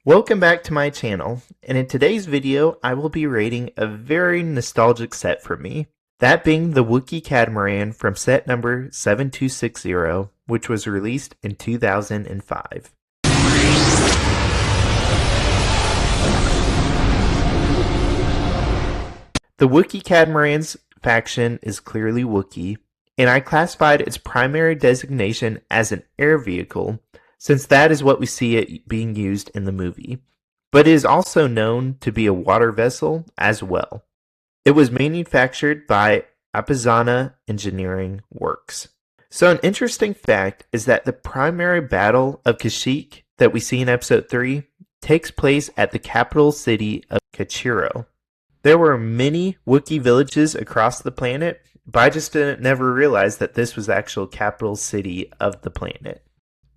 Welcome back to my channel, and in today's video I will be rating a very nostalgic set for me, that being the Wookiee Catamaran from set number 7260, which was released in 2005. The Wookiee Catamaran's faction is clearly Wookiee, and I classified its primary designation as an air vehicle, since that is what we see it being used in the movie, but it is also known to be a water vessel as well. It was manufactured by Apizana Engineering Works. So an interesting fact is that the primary battle of Kashyyyk that we see in episode 3 takes place at the capital city of Kachiro. There were many Wookiee villages across the planet, but I just never realized that this was the actual capital city of the planet.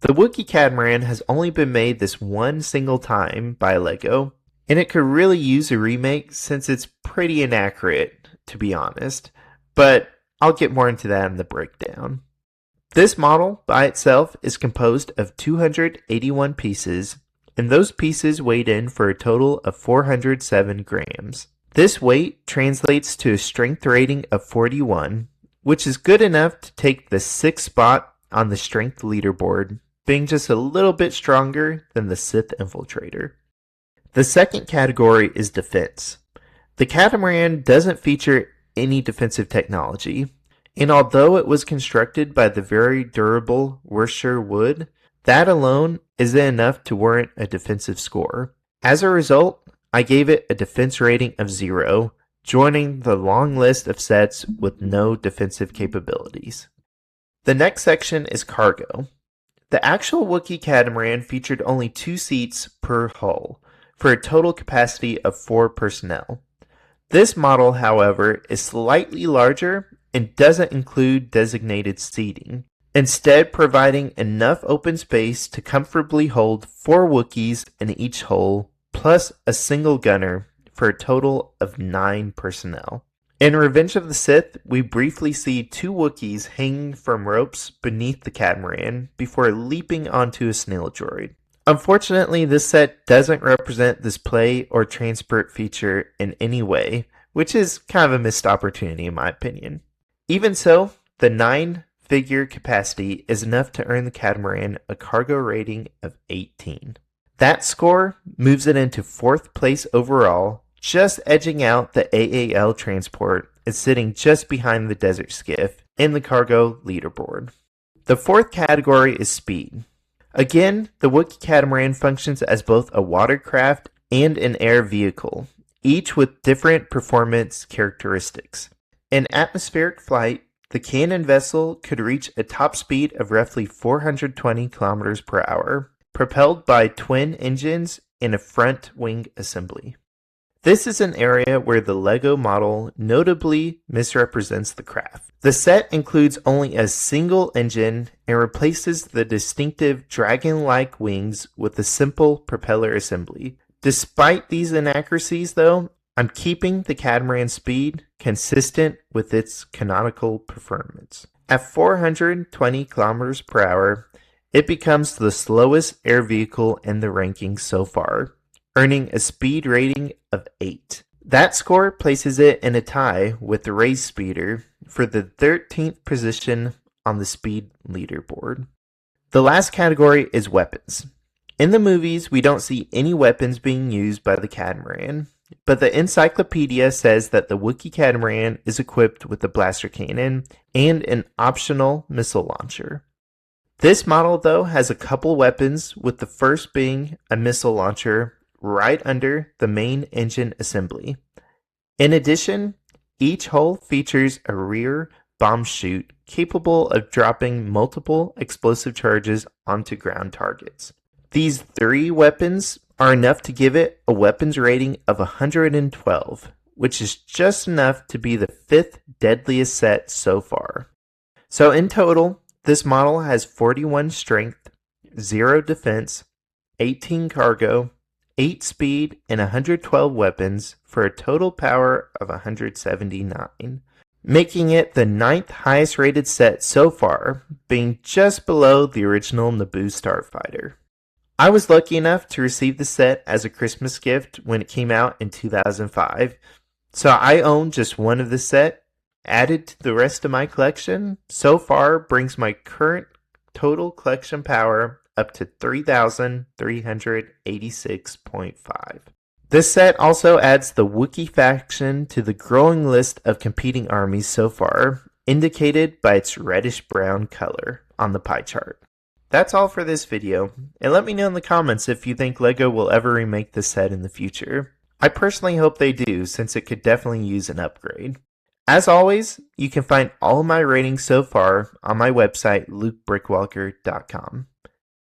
The Wookiee Catamaran has only been made this one single time by LEGO, and it could really use a remake since it's pretty inaccurate, to be honest, but I'll get more into that in the breakdown. This model by itself is composed of 281 pieces, and those pieces weighed in for a total of 407 grams. This weight translates to a strength rating of 41, which is good enough to take the 6th spot on the strength leaderboard, being just a little bit stronger than the Sith Infiltrator. The second category is defense. The Catamaran doesn't feature any defensive technology, and although it was constructed by the very durable Worcester wood, that alone isn't enough to warrant a defensive score. As a result, I gave it a defense rating of 0, joining the long list of sets with no defensive capabilities. The next section is cargo. The actual Wookiee Catamaran featured only 2 seats per hull, for a total capacity of 4 personnel. This model, however, is slightly larger and doesn't include designated seating, instead providing enough open space to comfortably hold 4 Wookiees in each hull, plus a single gunner, for a total of 9 personnel. In Revenge of the Sith, we briefly see 2 Wookiees hanging from ropes beneath the Catamaran before leaping onto a snail droid. Unfortunately, this set doesn't represent this play or transport feature in any way, which is kind of a missed opportunity in my opinion. Even so, the 9-figure capacity is enough to earn the Catamaran a cargo rating of 18. That score moves it into 4th place overall, just edging out the AAL transport and sitting just behind the desert skiff in the cargo leaderboard. The 4th category is speed. Again, the Wookiee Catamaran functions as both a watercraft and an air vehicle, each with different performance characteristics. In atmospheric flight, the cannon vessel could reach a top speed of roughly 420 kilometers per hour, propelled by twin engines and a front wing assembly. This is an area where the LEGO model notably misrepresents the craft. The set includes only a single engine and replaces the distinctive dragon-like wings with a simple propeller assembly. Despite these inaccuracies though, I'm keeping the Catamaran's speed consistent with its canonical performance. At 420 kilometers per hour, it becomes the slowest air vehicle in the rankings so far, earning a speed rating of 8. That score places it in a tie with the Race Speeder for the 13th position on the speed leaderboard. The last category is weapons. In the movies, we don't see any weapons being used by the Catamaran, but the encyclopedia says that the Wookiee Catamaran is equipped with a blaster cannon and an optional missile launcher. This model, though, has a couple weapons, with the first being a missile launcher right under the main engine assembly. In addition, each hull features a rear bomb chute capable of dropping multiple explosive charges onto ground targets. These 3 weapons are enough to give it a weapons rating of 112, which is just enough to be the 5th deadliest set so far. So in total, this model has 41 strength, 0 defense, 18 cargo, 8 speed, and 112 weapons for a total power of 179, making it the 9th highest rated set so far, being just below the original Naboo starfighter. I was lucky enough to receive the set as a Christmas gift when it came out in 2005, so I own just one of the set. Added to the rest of my collection, so far brings my current total collection power up to 3,386.5. This set also adds the Wookiee faction to the growing list of competing armies so far, indicated by its reddish-brown color on the pie chart. That's all for this video, and let me know in the comments if you think LEGO will ever remake this set in the future. I personally hope they do, since it could definitely use an upgrade. As always, you can find all of my ratings so far on my website, lukebrickwalker.com.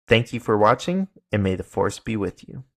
Thank you for watching, and may the Force be with you.